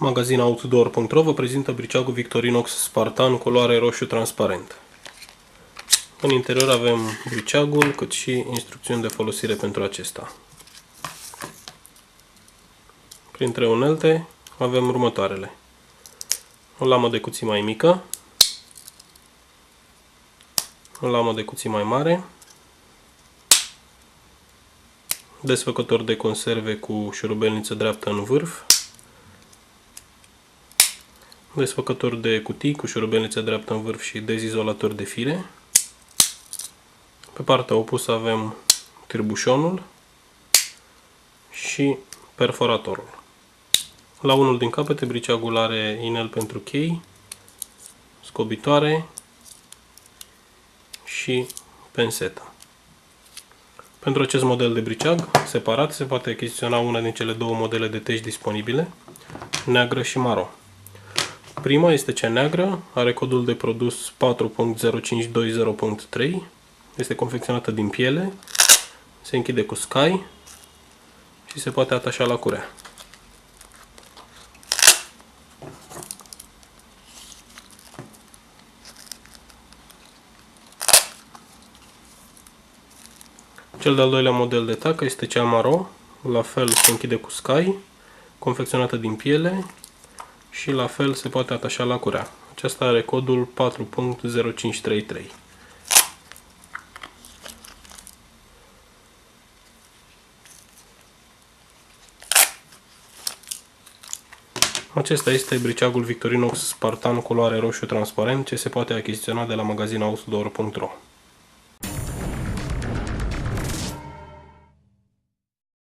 Magazin Outdoor.ro vă prezintă briceagul Victorinox Spartan culoare roșu transparent. În interior avem briceagul, cât și instrucțiuni de folosire pentru acesta. Printre unelte avem următoarele: o lamă de cuții mai mică, o lamă de cuții mai mare, desfăcător de conserve cu șurubelniță dreaptă în vârf, desfăcător de cutii cu șurubelniță dreaptă în vârf și dezizolator de fire. Pe partea opusă avem târbușonul și perforatorul. La unul din capete briceagul are inel pentru chei, scobitoare și pensetă. Pentru acest model de briceag, separat, se poate achiziționa una din cele două modele de tești disponibile, neagră și maro. Prima este cea neagră, are codul de produs 4.0520.3, este confecționată din piele, se închide cu scai și se poate atașa la curea. Cel de-al doilea model de tacă este cea maro, la fel se închide cu scai, confecționată din piele și la fel se poate atașa la curea. Aceasta are codul 4.0533. Acesta este briceagul Victorinox Spartan culoare roșu transparent, ce se poate achiziționa de la magazin Outdoor.ro.